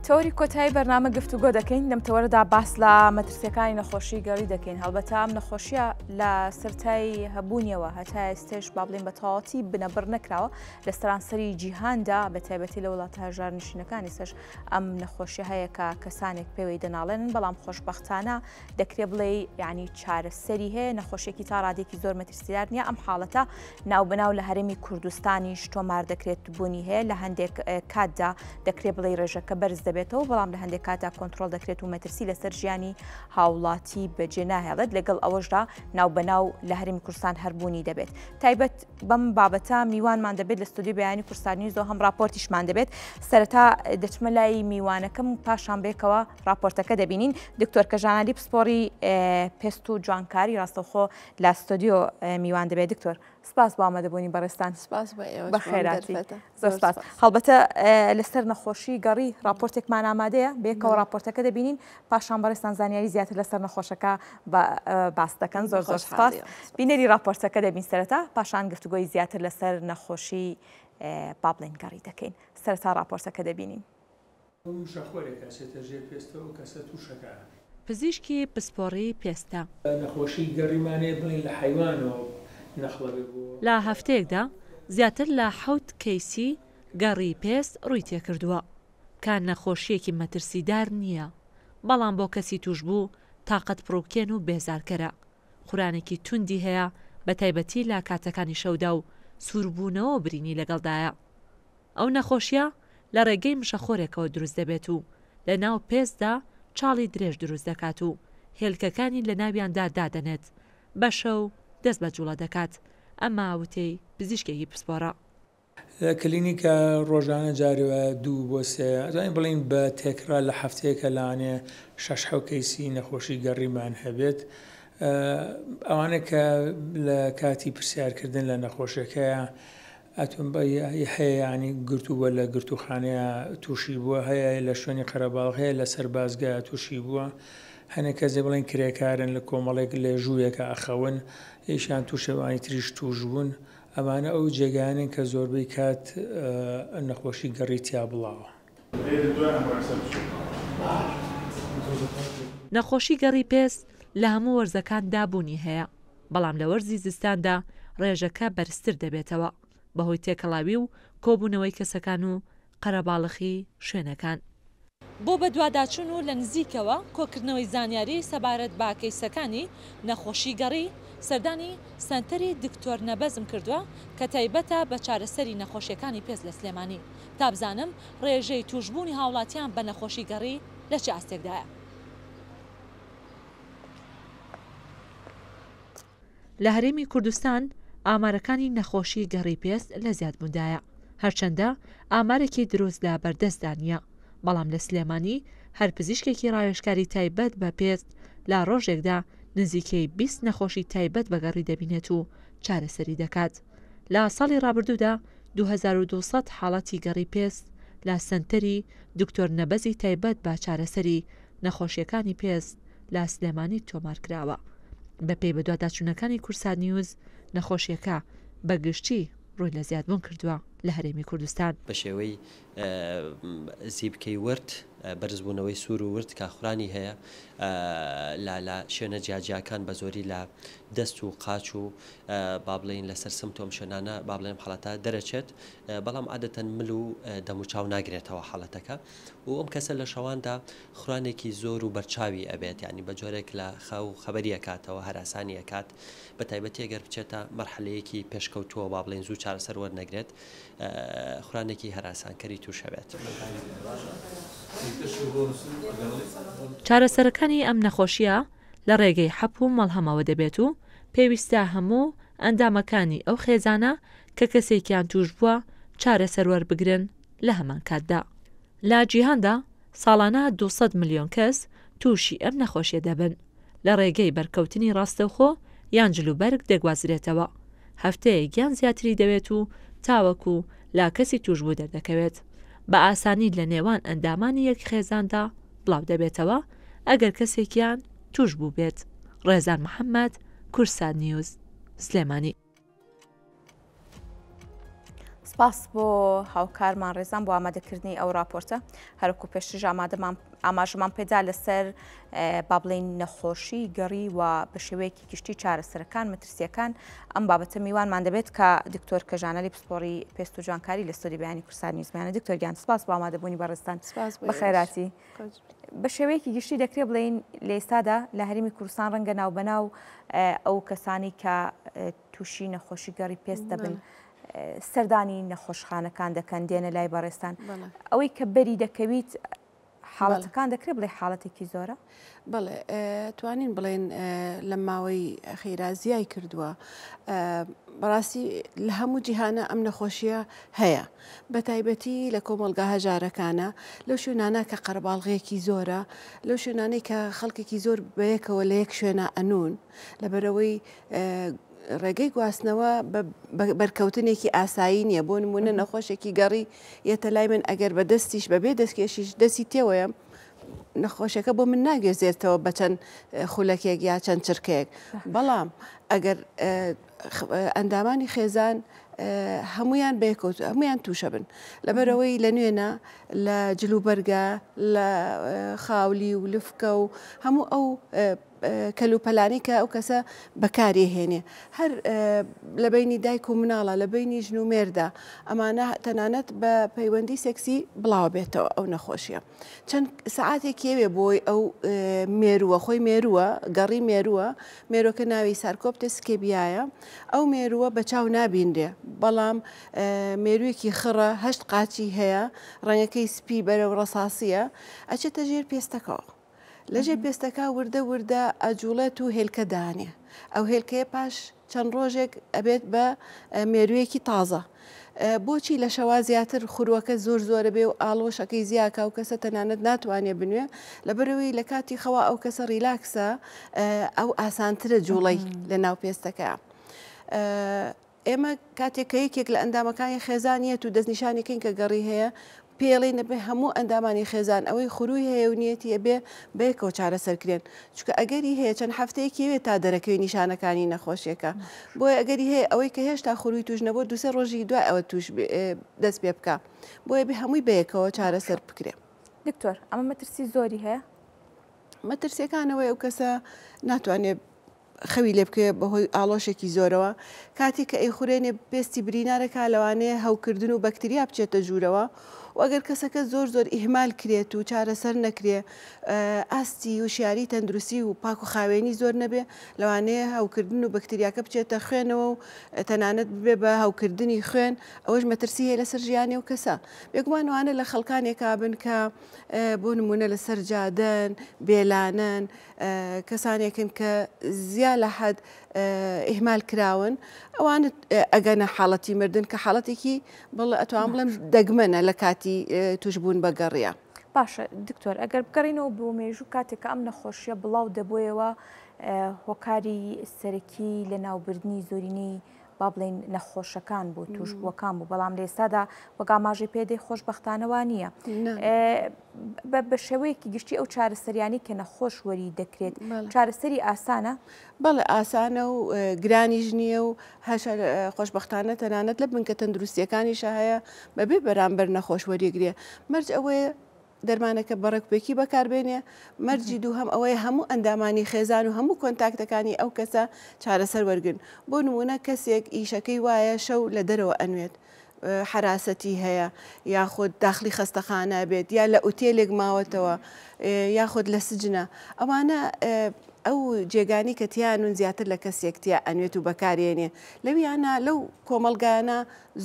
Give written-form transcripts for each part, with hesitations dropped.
تۆری کۆتایی بەرنامە گفتوگۆ دەکەین لەم تەوەرەدا باس لە مەترسیەکانی نەخۆشی گەڕی دەکەین. هەڵبەتە ئەم نەخۆشیە لە سەرەتایی هەبوونیەوە هەتا ئێستش با بڵێن بە تەواوەتی بنەبڕ نەکراوە لە سەرانسەری جیهاندا بە تایبەتی لە وڵاتە هەژارنشینەکانی سەش ئەم نەخۆشیە هەیە کە کەسانێک پێوەی دەناڵێنن، بەڵام خۆشبەختانە دەکرێت بڵێ یعنی چارەسەری هەیە، نەخۆشیێکی تا ڕادێکی زۆر مەترسیدار نییە. ئەم حاڵەتە ناوبەناو لە هەرێمی کوردستانیش تۆمار دەکرێت بوونی هەیە، لە هەندێک کاتدا دەکرێت بڵێ ڕێژەکە بەرز دەبێتەوە، بەڵام لە هەندێک کاتا کۆنتترۆل دەکرێت و مەترسی لەسەر ژیانی هاوڵاتی بەجێ ناهێڵێت. لەگەڵ ئەوەشدا ناوبەناو لە هەرێمی کوردستان هەربوونی دەبێت. تایبەت بەم بابەتە میوانمان دەبێت لە ستودیۆ بەیانی کورسانی زۆ هەم راپۆرتیشمان دەبێت. سەرەتا دەچمە لای میوانەکەم و پاشان بێکەوە راپۆرتەکە دەبینین. دکتۆر کەژانادی پسپۆڕی پێست و جوانکاری ڕاستەوخۆ لە ستودیۆ میوان دەبێت. دکتۆر سپاس بۆ ئامادەبوونی بەڕێستان. سپاس بە خێراتی. زۆر سپاس. هەڵبەتە لەسەر نەخۆشی گەڕی راپۆرتێکمان ئامادەیە، بێکەوە راپۆرتەکە دەبینین، پاشان بەڕێستان زانیاری زیاتر لەسەر نەخۆشەکە باس دەکەن. زۆر زۆر سپاس. بینەری راپۆرتەکە دەبین سەرەتا، پاشان گفتوگۆی زیاتر لەسەر نەخۆشی با بڵێن گەڕی دەکەین. سەرەتا راپۆرتەکە دەبینین. پزیشکی پسپۆڕی پێستە نەخۆشی گەڕیمانێ بڵین لە حیوانەوە لە هەفتەیەکدا زیاتر لە 7 کەیسی گەڕی پێست ڕووی تێکردووە، کە نەخۆشیەکی مەترسیدار نییە، بەڵام بۆ کەسی توش بوو تاقەت پڕووکێن و بێزارکەرە. خورانێکی توندی هەیە، بە تایبەتی لە کاتەکانی شەودا و سووربوونەوە برینی لەگەڵدایە. ئەو نەخۆشیە لە ڕێگەی مشەخۆرێکەوە دروست دەبێت و لە ناو پێستدا چاڵی درێژ دروست دەکات و هێلکەکانی لە ناویاندا دادەنێت، بەشە و دەست بە جوڵە دەکات. ئەمە وتەی پزیشکێکی پسپۆڕە. کلینیکە ڕۆژانە جارێوە 2 بۆ 3 ئەزانین بڵین بە تێکرا لە هەفتەیەکە لاانێ 6 کەیسی نەخۆشی گەڕیمان هەبێت. ئەوانە کە لە کاتی پرسیارکردن لە نەخۆشیەکەیە ئەتون هەیە ینی گرتووە لە گرتوخانەیە تووشی بووە، هەیە لە شوێنی قەرەباڵ، هەیە لە سەربازگا تووشی بووە، هەنێک کەسێ بڵێن کرێکارن لە کۆمەڵێک لە ژوویەکە ئەخەون، هیچیان تووشەوانی تریش توش بوون. ئەمانە ئەو جێگانن کە زۆربەی کات نەخۆشی گەڕی تیا بڵاوە. نەخۆشی گەڕی پێست لە هەموو وەرزەکان دابوونی هەیە، بەڵام لە وەرزی زستاندا ڕێژەکە بەرزتر دەبێتەوە بەهۆی تێکەڵاوی و کۆبوونەوەی کەسەکان و قەرەباڵخی شوێنەکان. بۆ بە دوواداچوون و لە نزیکەوە کۆکردنەوەی زانیاری سەبارەت با کەیسەکانی نەخۆشی گەڕی سەردانی سەنتەری دکتۆر نەبەزم کردووە کە تایبەتە بە چارەسەری نەخۆشیەکانی پێست لە سلێمانی، تا بزانم ڕێژەی توشبوونی هاوڵاتیان بە نەخۆشی گەڕی لە چه ئاستێکدایە. لە هەرێمی کوردستان ئامارەکانی نەخۆشی گەڕی پێست لە زیادبووندایە، هەرچەندە ئامارێکی دروست لە بەردەستدا نییە، بەڵام لە سلێمانی هەر پزیشکێکی ڕاوێژکاری تایبەت بە پێست لە ڕۆژێکدا نزیکەی 20 نەخۆشی تایبەت بە گەڕی دەبینێت و چارەسەری دەکات. لە ساڵی ڕابردوودا 2200 حاڵەتی گەڕی پێست لە سەنتەری دکتۆر نەبەزی تایبەت بە چارەسەری نەخۆشیەکانی پێست لە سلێمانی تۆمارکراوە. بەپێی بە دوواداچوونەکانی کورسان نیوز نەخۆشیەکە بەگشتی ڕووی لە زیادبوون کردووە لە هەرێمی کوردستان. بە شێوەی زیبکەی ورد، بەرزبوونەوەی سوور و ورد کاخورانی هەیە لە شوێنە جیاجیاکان بە زۆری لە دەست و قاچ و با بڵێن لەسەر سمتۆم شوێنانە با بڵێن حاڵەتە دەرەچێت، بەڵام عادەتەن مل و دەموچاو ناگرێتەوە حاڵەتەکە و ئەم کەسە لە شەواندا خوانێکی زۆر و بەرچاوی ئەبێت، ینی بە جۆرێک لە خەو خەبەریە کاتەوە هەراسانیە کات، بە تایبەتی ئەگەر بچێتە مەرحەلەیەکی پێشکەوتووە با بڵێن زوو چارەسەر وەرنەگرێت، خوانێکی هەراسانکەری تووشەبێت. چارەسەرەکانی ئەم نەخۆشیە لە ڕێگەی حەپ و مەڵهەمەوە دەبێت و پێویستە هەموو ئەندامەکانی ئەو خێزانە کە کەسێکیان توش بووە چارەسەر وەربگرن لە هەمان کاتدا. لە جیهاندا ساڵانە 200 ملیۆن کەس تووشی ئەم نەخۆشیە دەبن، لە ڕێگەی بەرکەوتنی ڕاستەوخۆ یان جلوبەرگ دەگوازرێتەوە، هەفتەیەکیان زیاتری دەوێت و تاوەکو لا کەسی توش بوو دەردەکەوێت، بە ئاسانی لە نێوان ئەندامانی یەک خێزاندا بڵاو دەبێتەوە ئەگەر کەسێکیان توش بوو بێت. ڕێزان محەممەد، کورسان نیوز، سلێمانی. سپاس بۆ هاوکارمان ڕێزان بۆ ئامادەکردنی ئەو راپۆرتە هەرکو پێشتر ئاماژەمان پێدا لەسەر با بڵێن نەخۆشی گەڕی و بە شێوەیەکی گشتی چارەسەرەکان مەترسیەکان ئەم بابەتە میوانمان دەبێت کە دکتۆر کەژانەلی پسپۆڕی پێست و جوانکاری لە ستۆری بەیانی کورسانی زمانە. دکتۆر گیان سپاس بۆ ئامادەبوونی بەڕێستان بە خێراتی. بە شێوەیەکی گشتی دەکرێت بڵێن لە ئێستادا لە هەرێمی کوردستان ڕەنگە ناوبەناو ئەو کەسانی کە تووشی نەخۆشی گەڕی پێست دەبن سەردانی نەخۆشخانەکان دەکەن دێنە لای بەڕێستان ئەوەی کە بەری دەکەویت حاڵەتەکان دەکرێت بڵێ حاڵەتێکی زۆرە؟ بەڵێ توانین بڵێن لە ماوەی خێرازیای کردووە بەڕاستی لە هەموو جیهانە ئەم نەخۆشیە هەیە بە تایبەتی لە کۆمەڵگا هەژارەکانە لەو شوێنانە کە قەرەباڵغەیەکی زۆرە لەو شوێنانەی کە خەڵکێکی زۆر بەیەکەوە لە یەک شوێنە ئەنون لەبەرەوەی ڕێگەی گواستنەوە بەرکەوتنێکی ئاسایی نییە بۆ نمونە نەخۆشێکی گەڕی یەتە لای من ئەگەر بە دەستیش بەبێ دەستکێشیش دەستی تێوەیە نەخۆشیەکە بۆ من ناگوێزێتەوە بە چەند خولەکێک یا چەند چرکەیەک بەڵام ئەگەر ئەندامانی خێزان هەمویان بێکەوت هەمویان تووشە بن لەبەرەوەی لە نوێنە لە جلوبەرگە لە خاولی و لفکە و هەموو ئەو کەلوپەلانی کە ئەو کەسە بەکاری هێنێ هەر لە بینی دایک و مناڵە لە بینی ژن و مێردا ئەمانە تەنانەت بە پەیوەندی سێکسی بڵاو بێتەوە ئەو نەخۆشیە چەند سەعاتێکیەوێ بۆی ئەو مێرووە خۆی مێرووە گەڕی مێرووە مێرۆکە ناوی سارکۆپتس کێبیایە ئەو مێرووە بە چاو نابیندێ بەڵام مێروویەکی خڕە هەشت قاچی هەیە ڕەنگەکەی سپی بەرەو ڕەساسیە ئەچێتە ژێر پێستەکەەوە لەژێ پێستەکە وردە وردە ئەجوڵێت و هێلکە دانێ ئەو هێلکەیە پاش چەند ڕۆژێک ئەبێت بە مێروویەکی تازە بۆچی لە شەوا زیاتر خوروەکە زۆر زۆرە بێ و ئاڵۆشەکەی زیاکە و کەسە تەنانەت ناتوانێت بنوێ لەبەرەوەی لە کاتی خەوا ئەو کەسە ریلاکسە ئەو ئاسانترە جوڵەی لە ناو پێستەکە ئێمە کاتێککە یەکێک لە ئەندامەکانی خێزانیەت و دەستنیشانێکین کە گەڕی هەیە پێڵی نەبێ هەموو ئەندامانی خێزان ئەوەی خروی هەیە و نیەتی ئەبێ بەیەکەوە چارەسەرکرێن چونکە ئەگەری هەیە چەند هەفتەیەکیوێت تا دەرەکەوی نیشانەکانی نەخۆشیەکە بۆیە ئەگەری هەیە ئەوەی کە هێشتا خروی توش نەبوو دوسێ ڕۆژی دوای ئەوە توش دەست پێ بکە بۆیە بێ هەمووی بەیەکەوە چارەسەر بکرێ. دکتۆر ئەمە مەترسی زۆری هەیە؟ مەترسیەکانەوەی ئەو کەسە ناتوانێت خەوی لێ بکێ بەهۆی ئاڵۆشێکی زۆرەوە کاتی کە ئەی خورێنێ پێستی برینارەکە لەوانەیە هەوکردن و بەکتریا بچێتە ژوورەوە و ئەگەر کەسەکە زۆر زۆر ئیهمال کرێت و چارەسەر نەکرێ ئاستی و شیاری تەندروستی و پاک و خاوێنی زۆر نەبێ لەوانەیە هەوکردن و بەکتریاکە بچێتە خوێنەوە و تەنانەت بێ بە هەوکردنی خوێن ئەوەش مەترسی هەیە لەسەر ژیانی و کەسە بێگومانوانە لە خەڵکانێکا بن کە بۆ نمونە لەسەر جادەن بێلانن کەسانێکن کە زیاد لە حەد ئیهمال کراون ئەوانە ئەگەنە حاڵەتی مردن کە حاڵەتێکی بڵێ ئەتوان بڵێم دەگمەنە لە کاتی توشبوون بە گەڕیە. باشە دکتۆر ئەگەر بگەڕینەوە بۆ مێژوو کاتێککە ئەم نەخۆشیە بڵاو دەبۆیەوە هۆکاری سەرەکی لە ناوبردنی زۆرینەی با بڵێن نەخۆشەکان بۆ توشبووەکان بوو بەڵام لە ئێستادا وەگاماژی پێدەی خۆشبەختانەوە نییە بە شێوەیەکی گشتی ئەو چارەسەریانی کە نەخۆش وەری دەکرێت چارەسەری ئاسانە؟ بەڵێ ئاسانە و گرانیش نییە و خۆشبەختانە تەنانەت لە بنکە تەندروستیەکانیشە هەیە بەبێ بەرامبەر نەخۆش وەریگرێ مەرج ئەوەیە دەرمانەکە بەڕێکپێکی بەکاربێنێ مەرجی دوو هەم ئەوەیە هەموو ئەندامانی خێزان و هەموو کۆنتاکتەکانی ئەو کەسە چارەسەر وەرگن بۆ نمونە کەسێک ئیشەکەی وایە شەو لە دەرەوە ئەنوێت حراسەتی هەیە یاخود داخلی خەستەخانە بێت یا لە ئوتێلێک ماوەتەوە یاخود لە سجنە ئەوانە ئەو جێگانی کە تیانون زیاتر لە کەسێکتیا ئەنوێت و بەکارێنێ لەویانە لەو کۆمەلگانە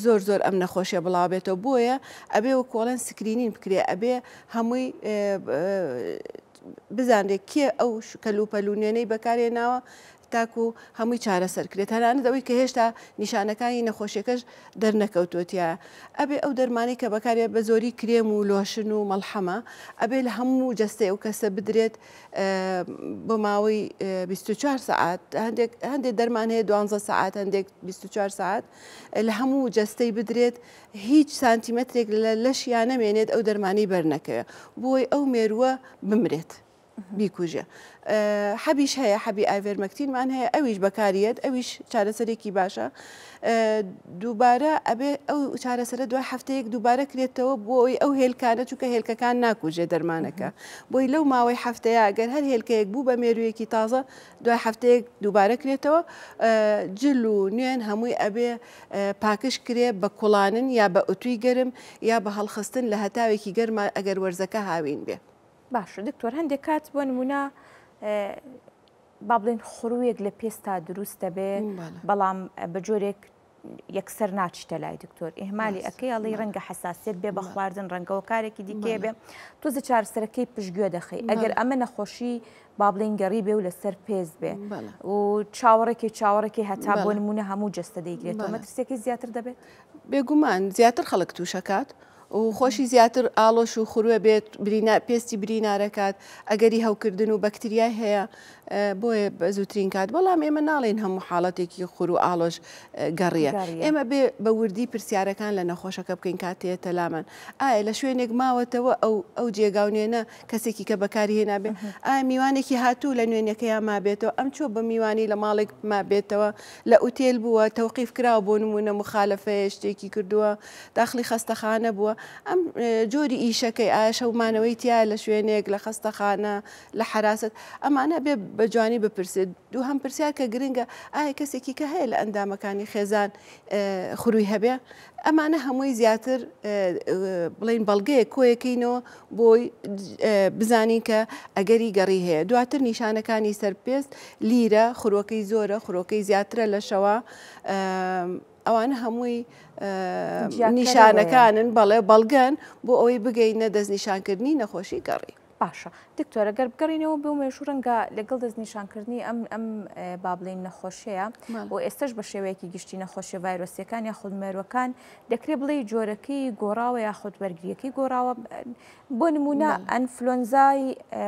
زۆر زۆر ئەم نەخۆشیە بڵاوبێتەوە بۆیە ئەبێ و کۆڵەن سکرینین بکرێ ئەبێ هەمووی بزانێت کێ ئەو کەلوپەلوونێنەی بەکارێناوە تاکو هەمووی چارەسەرکرێت هەرانە دەوەی کە هێشتا نیشانەکانی نەخۆشیەکەش دەرنەکەوتوتیە ئەبێ ئەو دەرمانی کە بەکارێت بە زۆری کرێم و لۆشن و مەڵحەمە ئەبێ لە هەموو جەستەی ئەو کەسە بدرێت بۆ ماوەی 24 ساعت هەندێک دەرمان هەیە 12 ساعت هەندێک 24 ساعت لە هەموو جەستەی بدرێت هیچ سانتیمەترێک لە لەشیان نەمێنێت ئەو دەرمانی بەرنەکەوێت بۆی ئەو مێرووە بمرێت. بیکوژە حەبیش هەیە حەبی ئایڤێرمەکتینمان هەیە ئەویش بەکاریەت ئەویش چارەسەرێکی باشە دووبارە ئەبێ ئەو چارەسەرە دوای هەفتەیەک دووبارە کرێتەوە بۆی ئەو هێلکانە چونکە هێلکەکان ناکوژێ دەرمانەکە بۆی لەو ماوەی هەفتەیە ئەگەر هەر هێلکەیەک بوو بە مێروویەکی تازە دوای هەفتەیەک دووبارە کرێتەوە جل و نوێن هەمووی ئەبێ پاکش کرێ بە کوڵانن یا بە ئوتوی گەرم یا بە هەڵخستن لە هەتاوێکی گەرمە ئەگەر وەرزەکە هاوین بێ. باشە دکتۆر هەندێک کات بۆ نمونە با بڵێن خوڕوویەک لە پێستا دروست دەبێ بەڵام بە جۆرێک یەکسەر ناچتە لای دکتۆر ئێمالی ئەەکەی ئەڵی ڕەنگە حساسیت بێ بە خواردن ڕەنگەوە کارێکی دیکێ بێ تۆزە چارەسەرەکەی پشتگوێ دەخی ئەگەر ئەمە نەخۆشی با بڵێن گەڕی بێ و لەسەر پێز بێ و چاوەڕێکی هەتا بۆ نمونە هەموو جەستە دەیگرێتەوە مەترسێکی زیاتر دەبێت بێگومان زیاتر خەڵک تووشەکات و خۆشی زیاتر ئاڵۆش و خوروە بێت پێستی برینارەکات ئەگەری هەوکردن و بەکتریای هەیە بۆیە بە زووترین کات بەڵام ئێمە ناڵێن هەموو حاڵەتێکی خوور و ئاڵۆژ گەڕیە ئێمە بە وردی پرسیارەکان لە نەخۆشەکە بکەین کاتەیە تەلامان ئایا لە شوێنێک ماوەتەوە ئەو جێگاونێنە کەسێکی کە بەکاری هێنابێت ئایا میوانێکی هاتوو لە نوێنەکەیان مابێتەوە ئەم چۆ بە میوانی لە ماڵێک مابێتەوە لە ئوتێل بووە تەوقیف کراوە بۆ نمونە مخالەفەیە شتێکی کردووە داخلی خەستەخانە بووە ئەم جۆری ئیشەکەی ئایا شەومانەوەی تیا لە شوێنێک لە خەستەخانە لە حراست ئەمانە بێ بە جوانی بپرسێت دوو هەم پرسیار کە گرنگە ئایا کەسێکی کە هەیە لە ئەندامەکانی خێزان خوروی هەبێ ئەمانە هەمووی زیاتر بڵین بەڵگەیە کۆیەکەینەوە بۆی بزانین کە ئەگەری گەڕی هەیە دواتر نیشانەکانی سەرپێست لیرە خوروەکەی زۆرە خوروەکەی زیاترە لە شەوە ئەوانە هەمووی نیشانەکانن بەڵێ بەڵگەن بۆ ئەوەی بگەینە دەستنیشانکردنی نەخۆشی گەڕی. باشە دکتۆرە گەر بگەڕینەوە بێ مێژوو ڕەنگە لەگەڵ دەستنیشانکردنی ئەم با بڵێن نەخۆشەیە و ئێستش بە شێوەیەکی گشتی نەخۆشی ڤایرۆسیەکان یا خودمێروەکان دەکرێت بڵێ جۆرەکەی گۆڕاوە یا خودوەرگریەکەی گۆڕاوە بۆ نمونە ئەنفلۆنزای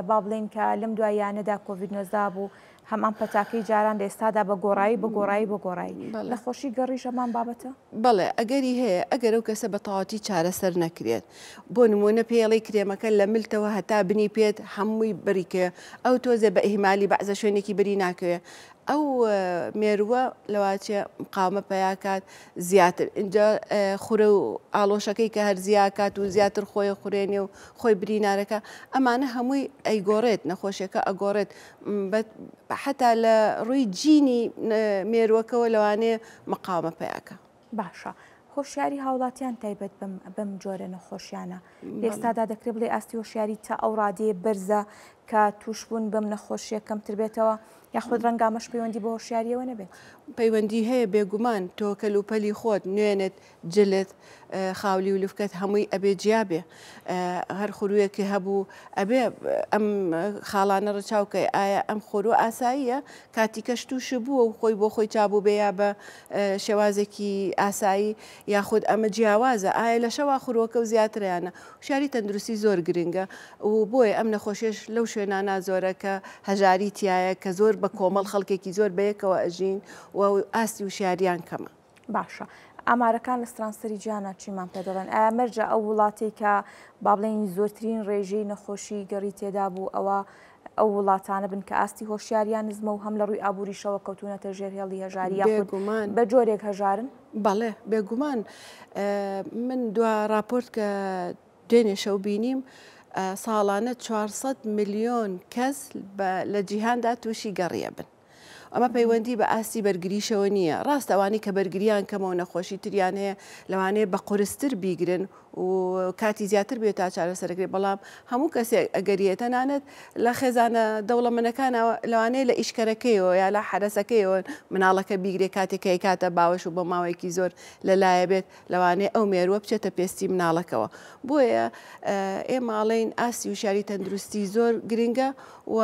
با بڵێن کە لەم دوایانەدا کۆڤید-19 بوو هەمان پەتاکەی جاران لە ئێستادا بە گۆڕایی نەخۆشی گەڕی ژەمان بابەتە؟ بەڵێ ئەگەری هەیە ئەگەر ئەو کەسە بە تەواوەتی چارەسەر نەکرێت بۆ نمونە پێڵی کرێمەکە لە ملتەوە هەتا بنی پێت هەمووی بریکە ئەو تۆزێ بە ئیهمالی بەعزە شوێنێکی بری ناکەوێ ئەو مێرووە لەواچێ مقاومە پەیاکات زیاتر اینجا خوورە و ئاڵۆشەکەی کە هەر زیاکات و زیاتر خۆی خوێنێ و خۆی برینارەکە ئەمانە هەمووی ئەیگۆڕێت نەخۆشیەکە ئەگۆڕێت حتا لە ڕووی جینی مێرووەکەەوە لەوانەیە مقاومە پەیاکە. باشە هۆشیاری هاوڵاتیان تایبەت بەم جۆرە نەخۆشیانە ئێستادا دەکرێت بڵێ ئاستی هۆشیاری تا ئەو ڕادەیە بەرزە کە تووشبوون بەم نەخۆشیە کەمتر بێتەوە یاخود ڕەنگامەش پەیوەندی بە هۆشیاریەوە نەبێت پەیوەندی هەیە بێگومان تۆ کەلوپەلی خۆت نوێنت جلت خاولی و لوفکەت هەمووی ئەبێ جیابێ هەر خورویەکی هەبوو ئەبێ ئەم خاڵانە ڕچاوکەی ئایا ئەم خۆرو ئاساییە کاتی کەش تووش بووە و خۆی بۆ خۆی چابوو بێ یا بە شێوازێکی ئاسایی یاخود ئەمە جیاوازە ئایا لە شەوا خوروەکە و زیاتریانە شاری تەندروستی زۆر گرنگە و بۆیە ئەم نەخۆشیش لەو شوێنانە زۆرە کە هەژاری تایە کە زۆر بە کۆمەڵ خەڵکێکی زۆر بەیەکەوە ئەژین و ئاستی وشاریان کەمە. باشە ئامارەکان لە سترانسەری جیانە چیمان پێ دەڵێن ئایا مەرجە ئەو وڵاتی کە با بڵێن زۆرترین ڕێژەی نەخۆشی گەڕی تێدا بوو ئەو وڵاتانە بن کە ئاستی هۆشیاریان نزمە و هەم لە ڕووی ئابووریشەوە کەوتونەتە ژێر هێڵی هەژاری بێگومان بە جۆرێک هەژارن؟ بەڵێ بێگومان من دوا راپۆرت کە دوێنێ شەو بینیم ساڵانە 400 ملیۆن کەس لە جیهاندا تووشی گەڕیە بن. ئەمە پەیوەندی بە ئاستی بەرگریشەوە نییە ڕاست ئەوانی کە بەرگریان کەمەوە نەخۆشی تریان هەیە لەوانەیە بە قورستر بیگرن و کاتی زیاتر بێت تا چارەسەرەکرێت بەڵام هەموو کەسێک ئەگەریە تەنانەت لە خێزانە دەوڵەمەنەکان لەوانەیە لە ئیشکەرەکەیەوە یا لە حرەسەکەیەوە مناڵەکە بیگرێ کاتێکەکەی کاتە باوەش و بە ماوەیەکی زۆر لەلایە بێت لەوانەیە ئەو مێرووە بچێتە پێستی مناڵەکەەوە بۆیە ئێماڵین ئاسی وشاری تەندروستی زۆر گرنگە و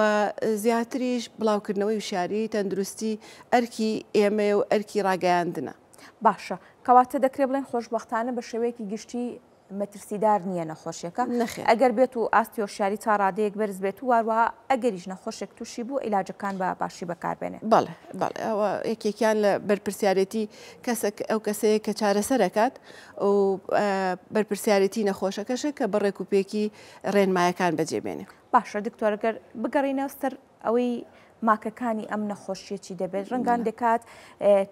زیاتریش بڵاوکردنەوەی وشاری تەندروستی ئەرکی ئێمە و ئەرکی ڕاگەیاندنە. باشە کەواتە دەکرێت بڵێن خۆشبەختانە بە شێوەیەکی گشتی مەترسیدار نییە نەخۆشیەکە ئەگەر بێت و ئاستیۆشیاری تا ڕادەیەک بەرز بێت و واروها ئەگەریش نەخۆشێک تووشی بوو عیلاجەکان بە باشی بەکاربێنێ. بەڵێ بەڵێ ئەوە یەکێکیان لە بەرپرسیارەتی ئەو کەسەیە کە چارەسەرەکات و بەرپرسیارەتی نەخۆشەکەشە کە بەڕێک و پێکی ڕێنمایەکان بەجێبێنێ. باشە دکتۆرەگەر بگەڕینەوە سەر ئەوەی ماکەکانی ئەم نەخۆشیەکی دەبێت ڕەنگان دەکات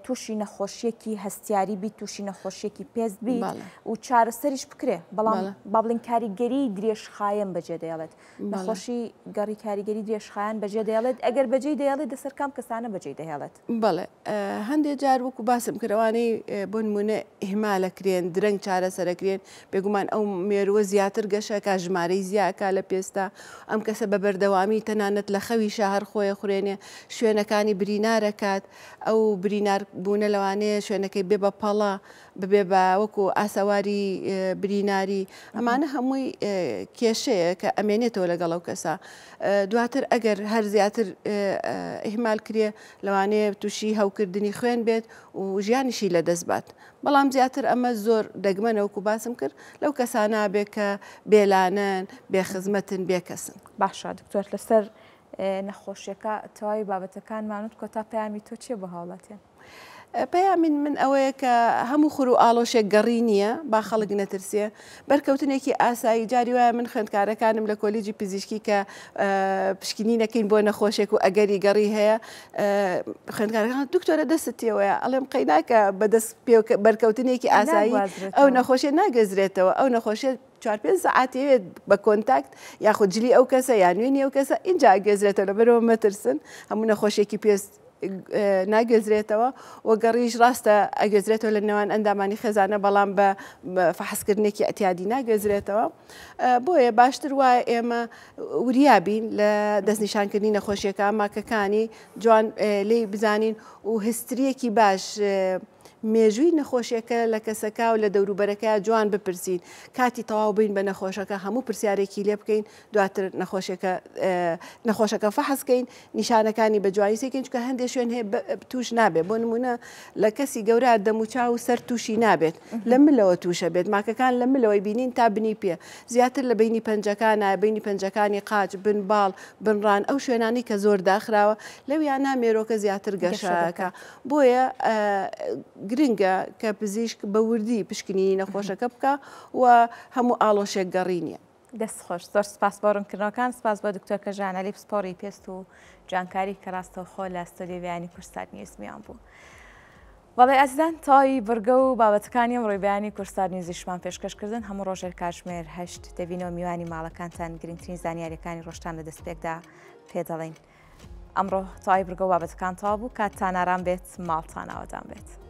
تووشی نەخۆشیەکی هەستیاری بیت تووشی نەخۆشیەکی پێست بیت و چارەسەریش بکرێ بەڵام با بڵین کاریگەری درێژخایەن بەجێ دەیڵێت نەخۆشی گەڕی کاریگەری درێژخایەن بەجێ دەیڵێت ئەگەر بەجێ دەیڵێت دەسەر کام کەسانە بەجێ دەهێڵێت. بەڵێ هەندێک جار وەکو باسم کردوانەی بۆ نمونە ئیهمالەکرێن درەنگ چارەسەرەکرێن بێگومان ئەو مێرووە زیاتر گەشەکە ژمارەی زیاکە لە پێستا ئەم کەسە بە بەردەوامی تەنانەت لە خەوی شەهر خۆی خوێنێ شوێنەکانی برینارەکات ئەو برینار بوونە لەوانەیە شوێنەکەی بێ بە پەڵە ببێ بە وەکو ئاسەواری بریناری ئەمانە هەمووی کێشەیە کە ئەمێنێتەوە لەگەڵ ئەو کەسە. دواتر ئەگەر هەر زیاتر ئیهمال کرێ لەوانەیە تووشی هەوکردنی خوێن بێت و ژیانیشی لەدەست بات. بەڵام زیاتر ئەمە زۆر دەگمەنە وەکو باسم کرد لەو کەسانە بێ کە بێلانن بێخزمەتن بێکەسن. باشە دکتۆر لەسەر نەخۆشیەکە تەواوی بابەتەکانمانوت کۆتا پەیامی تۆ چێ بە هاوڵاتیان؟ پەیامین من ئەوەیە کە هەموو خوڕ و ئاڵۆشێک گەڕی نییە با خەڵک نەترسێ بەرکەوتنێکی ئاسایی جاری وایە من خوێندکارەکانم لە کۆلیجی پزیشکی کە پشکنی نەکەین بۆ نەخۆشێک و ئەگەری گەڕی هەیە خوێندکارەکان دکتۆرە دەست تێوەیە ئەڵێم قەیناکە بەدەست بەرکەوتنێکی ئاسایی ئەو نەخۆشیە ناگەزرێتەوە ئەو نەخۆشیێت 4-5 ساعتێت بە کۆنتاکت یاخود جلی ئەو کەسە یان نوێنی ئەو کەسە اینجا ئەگەزرێتەوە لەبەرەوە مەترسن هەموو نەخۆشیێکی پێست ناگەزرێتەوە وەگەڕیش ڕاستە ئەگەزرێتەوە لە نێوان ئەندامانی خێزانە بەڵام بە فەحسکردنێکی ئەتیادی ناگەزرێتەوە. بۆیە باشتر وایە ئێمە وریابین لە دەستنیشانکردنی نەخۆشیەکە ماکەکانی جوان لی بزانین و هستریەکی باش مێژووی نەخۆشیەکە لە کەسەکە و لە دەوروبەرەکە جوان بپرسین کاتی تەواو بین بە نەخۆشەکە هەموو پرسیارێکی لێ بکەین دواتر نەخۆشەکە فەحسکەین نیشانەکانی بە جوانی سێکەین چکە هەندێک شوێن هەیە توش نابێت بۆ نمونە لە کەسی گەورە دەموچا و سەر تووشی نابێت لە ملەوە تووشە بێت ماکەکان لە ملەوەی بینین تا بنی پێ زیاتر لە بینی پەنجەکانە بینی پەنجەکانی قاچ بن باڵ بنڕان ئەو شوێنانی کە زۆر داخراوە لەویان نامێرۆکە زیاتر گەشەکە بۆیە گرنگە کە پزیشک بە وردی پشکنی نەخۆشەکە بکە و هەموو ئاڵۆشێک گەڕی نییە. دەست خۆش زۆر سپاس بۆ ڕوونکردنەوەکان سپاس بۆ دکتۆر کەژانەلی پسپۆڕی پێست و جانکاری کە ڕاستەوە خۆ لە ستۆدیۆیانی کورسات نیوزمیان بوو. بەڵێ ئازیزان تاوی بەرگە و بابەتەکانی ئەم ڕێبیانی کورسات نیوزیشمان پێشکەشکردن هەموو ڕۆژێک کاتژمێر 8 دەبینەوە میوانی ماڵەکانتان گرنگترین زانیاریەکانی ڕۆژتان لە دەستپێکدا پێ دەڵێن. ئەمڕۆ تاوی بەرگە و بابەتەکان تەواو بوو کاتتان ئارام بێت ماڵتان ئاوادان بێت.